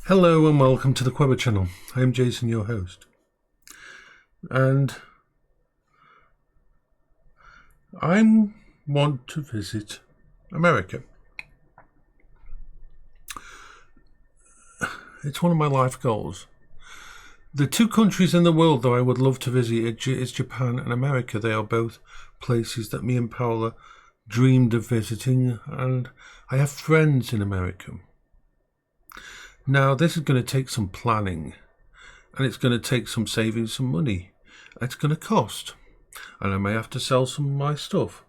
Hello and welcome to the Quibber channel. I am Jason, your host, and I want to visit America. It's one of my life goals. The two countries in the world that I would love to visit is Japan and America. They are both places that me and Paola dreamed of visiting, and I have friends in America. Now, this is going to take some planning, and it's going to take some saving some money. It's going to cost, and I may have to sell some of my stuff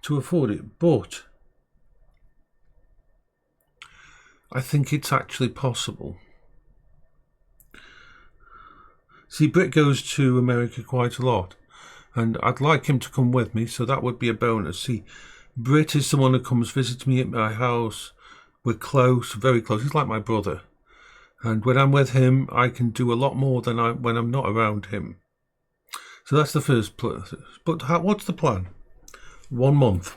to afford it, but I think it's actually possible. See, Britt goes to America quite a lot, and I'd like him to come with me, so that would be a bonus. See, Britt is someone who comes visit me at my house. We're close, very close. He's like my brother. And when I'm with him, I can do a lot more than when I'm not around him. So that's the first place. But what's the plan? 1 month.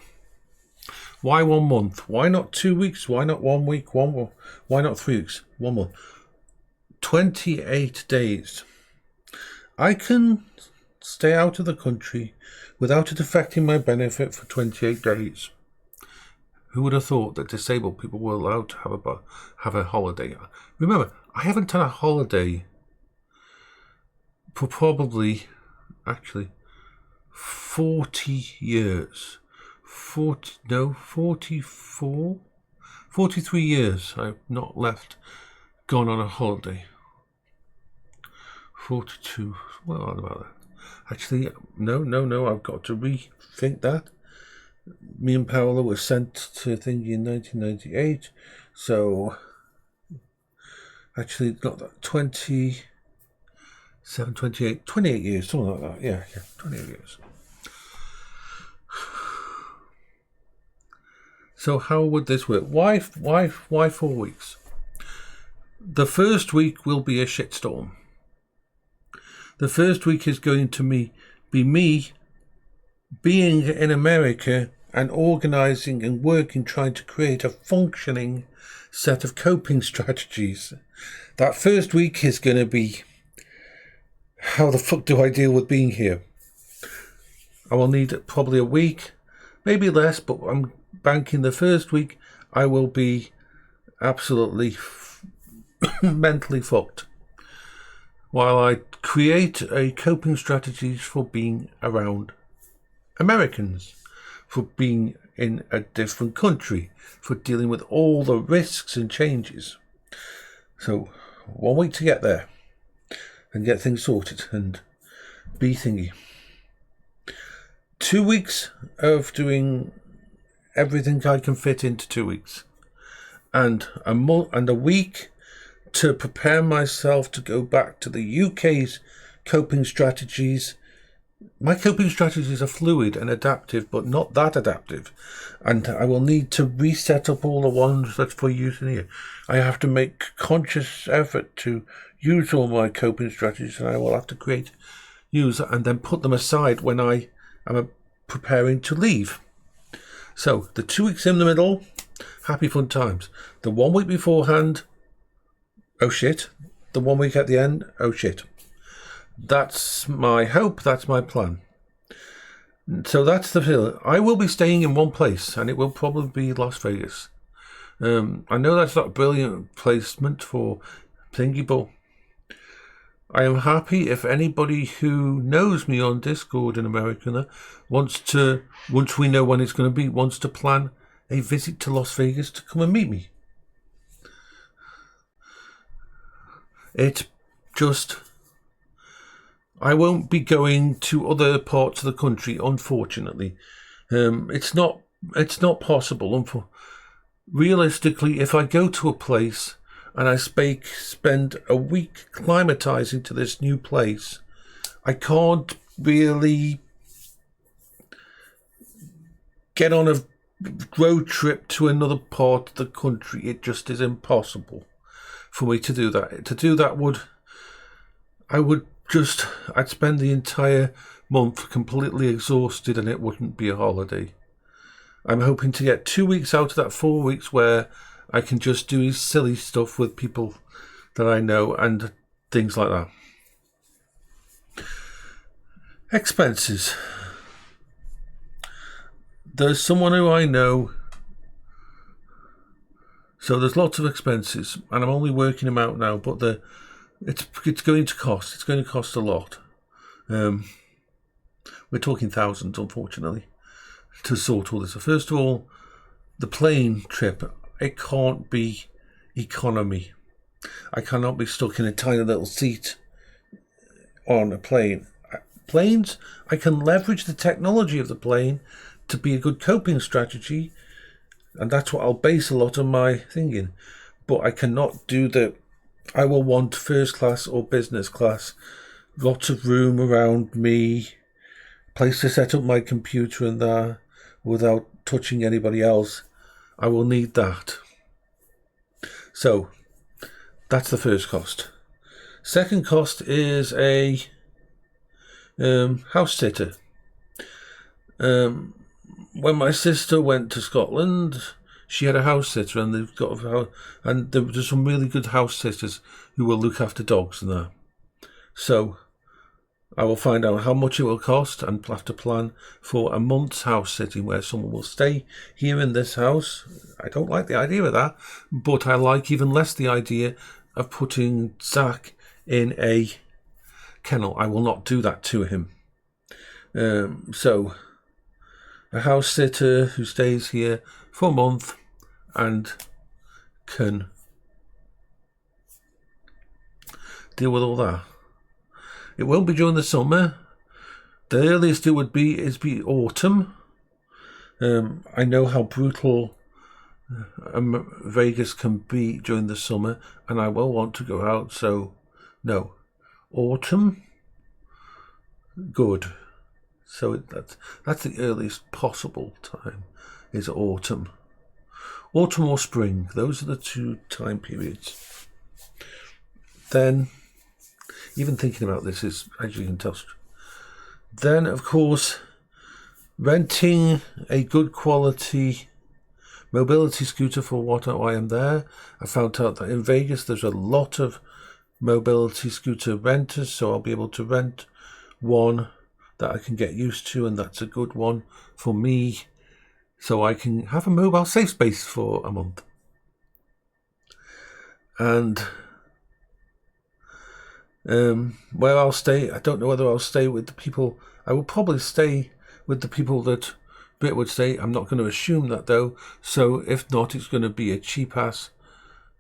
Why 1 month? Why not 2 weeks? Why not 1 week? Why not 3 weeks? 1 month. 28 days. I can stay out of the country without it affecting my benefit for 28 days. Who would have thought that disabled people were allowed to have a holiday? Remember, I haven't done a holiday for probably, 40 years. 43 years I've not gone on a holiday. 42, what about that? Actually, no, I've got to rethink that. Me and Paola were sent to thingy in 1998, so actually not that, 28 years, something like that. Yeah, 28 years. So how would this work? Why 4 weeks? The first week will be a shitstorm. The first week is going to be me being in America and organising and working, trying to create a functioning set of coping strategies. That first week is going to be, how the fuck do I deal with being here? I will need probably a week, maybe less, but I'm banking the first week I will be absolutely mentally fucked, while I create a coping strategies for being around Americans, for being in a different country, for dealing with all the risks and changes. So 1 week to get there and get things sorted and be thingy. 2 weeks of doing everything I can fit into 2 weeks, and a week to prepare myself to go back to the UK's coping strategies. My coping strategies are fluid and adaptive, but not that adaptive. And I will need to reset up all the ones that's for use in here. I have to make conscious effort to use all my coping strategies, and I will have to use and then put them aside when I am preparing to leave. So the 2 weeks in the middle, happy fun times. The 1 week beforehand, oh shit. The 1 week at the end, oh shit. That's my hope, that's my plan. So that's the feel. I will be staying in one place, and it will probably be Las Vegas. I know that's not a brilliant placement for thingy, but I am happy if anybody who knows me on Discord in America once we know when it's going to be, wants to plan a visit to Las Vegas to come and meet me. I won't be going to other parts of the country, unfortunately. It's not possible. Realistically, if I go to a place and I spend a week climatizing to this new place, I can't really get on a road trip to another part of the country. It just is impossible for me to do that. To do that I'd spend the entire month completely exhausted, and it wouldn't be a holiday. I'm hoping to get 2 weeks out of that 4 weeks where I can just do silly stuff with people that I know and things like that. Expenses. There's someone who I know, so there's lots of expenses, and I'm only working them out now, but it's going to cost. It's going to cost a lot. We're talking thousands, unfortunately, to sort all this. So first of all, the plane trip, it can't be economy. I cannot be stuck in a tiny little seat on a plane. Planes, I can leverage the technology of the plane to be a good coping strategy, and that's what I'll base a lot of my thinking. But I cannot do I will want first class or business class, lots of room around me, place to set up my computer and that without touching anybody else. I will need that. So that's the first cost. Second cost is a house sitter. When my sister went to Scotland, she had a house sitter, and there's some really good house sitters who will look after dogs and that. So I will find out how much it will cost and have to plan for a month's house sitting where someone will stay here in this house. I don't like the idea of that, but I like even less the idea of putting Zach in a kennel. I will not do that to him. So a house sitter who stays here for a month and can deal with all that. It won't be during the summer. The earliest it would be autumn. I know how brutal Vegas can be during the summer, and I will want to go out. So, no, autumn. Good. So that's the earliest possible time. Is autumn. Autumn or spring. Those are the two time periods. Then, even thinking about this is, as you can tell. Then, of course, renting a good quality mobility scooter for what I am there. I found out that in Vegas there's a lot of mobility scooter renters, so I'll be able to rent one that I can get used to, and that's a good one for me, so I can have a mobile safe space for a month. And where I'll stay, I don't know whether I'll stay with the people. I will probably stay with the people that Britt would stay. I'm not going to assume that though. So if not, it's going to be a cheap ass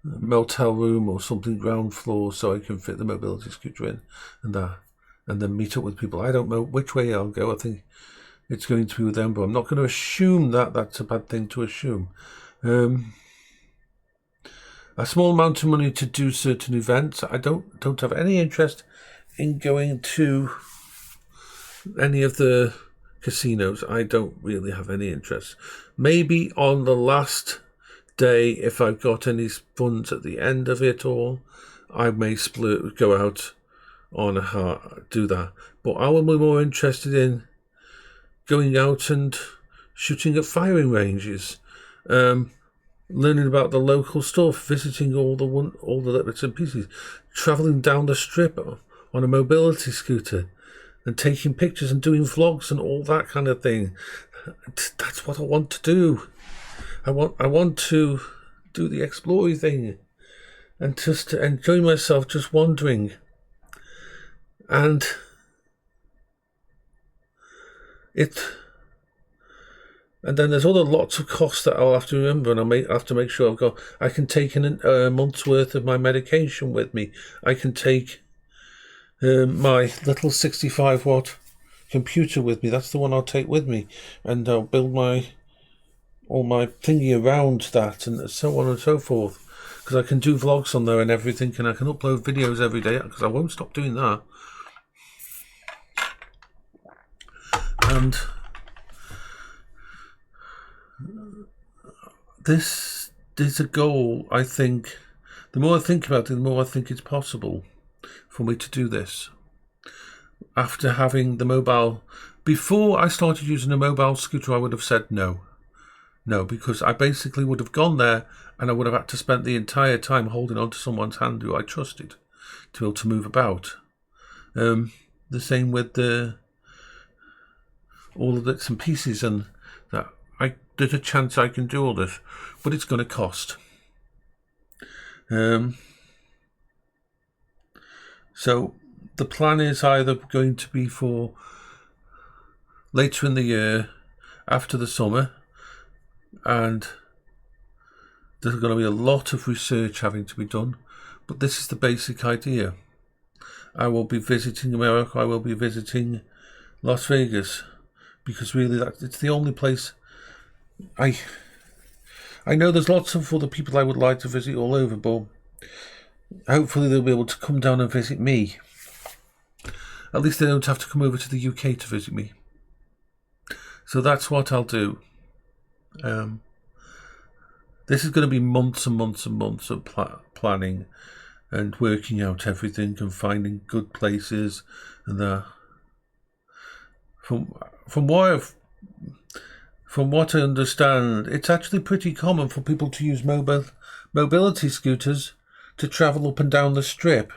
motel room or something ground floor, so I can fit the mobility scooter in and then meet up with people. I don't know which way I'll go. I think it's going to be with them, but I'm not going to assume that that's a bad thing to assume. A small amount of money to do certain events. I don't have any interest in going to any of the casinos. I don't really have any interest. Maybe on the last day, if I've got any funds at the end of it all, I may go out on do that. But I will be more interested in going out and shooting at firing ranges, learning about the local stuff, visiting all the little bits and pieces, travelling down the strip on a mobility scooter and taking pictures and doing vlogs and all that kind of thing. That's what I want to do. I want to do the exploring thing and just to enjoy myself just wandering. And then there's other lots of costs that I'll have to remember, and I have to make sure I can take in a month's worth of my medication with me. I can take my little 65 watt computer with me. That's the one I'll take with me, and I'll build all my thingy around that, and so on and so forth. Because I can do vlogs on there and everything, and I can upload videos every day. Because I won't stop doing that. And this is a goal, I think. The more I think about it, the more I think it's possible for me to do this. After having the mobile, before I started using a mobile scooter, I would have said no. No, because I basically would have gone there and I would have had to spend the entire time holding on to someone's hand who I trusted to be able to move about. The same with all the bits and pieces, and that there's a chance I can do all this, but it's going to cost. So the plan is either going to be for later in the year, after the summer, and there's going to be a lot of research having to be done, but this is the basic idea. I will be visiting America, I will be visiting Las Vegas, because really it's the only place I know there's lots of other people I would like to visit all over, but hopefully they'll be able to come down and visit me. At least they don't have to come over to the UK to visit me. So that's what I'll do. This is going to be months and months and months of planning and working out everything and finding good places and that. From what I understand, it's actually pretty common for people to use mobility scooters to travel up and down the strip.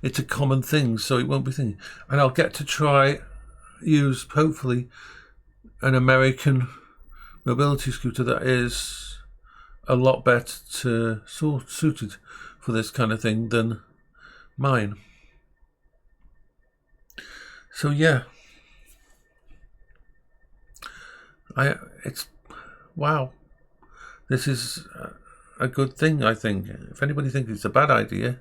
It's a common thing, so it won't be thinking. And I'll get to try use, hopefully, an American mobility scooter that is a lot better suited for this kind of thing than mine. So yeah, wow. This is a good thing, I think. If anybody thinks it's a bad idea,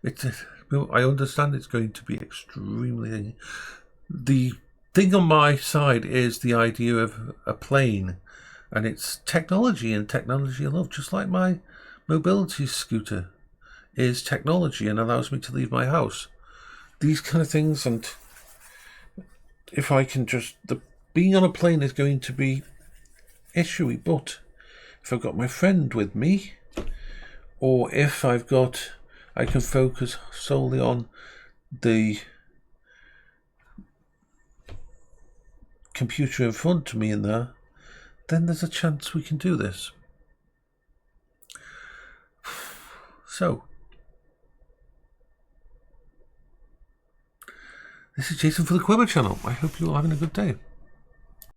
I understand it's going to be extremely. The thing on my side is the idea of a plane, and it's technology, and technology I love, just like my mobility scooter is technology and allows me to leave my house. These kind of things, and if I can being on a plane is going to be issuey, but if I've got my friend with me, or if I can focus solely on the computer in front of me in there, then there's a chance we can do this. So, this is Jason for the Quibber channel. I hope you're all having a good day.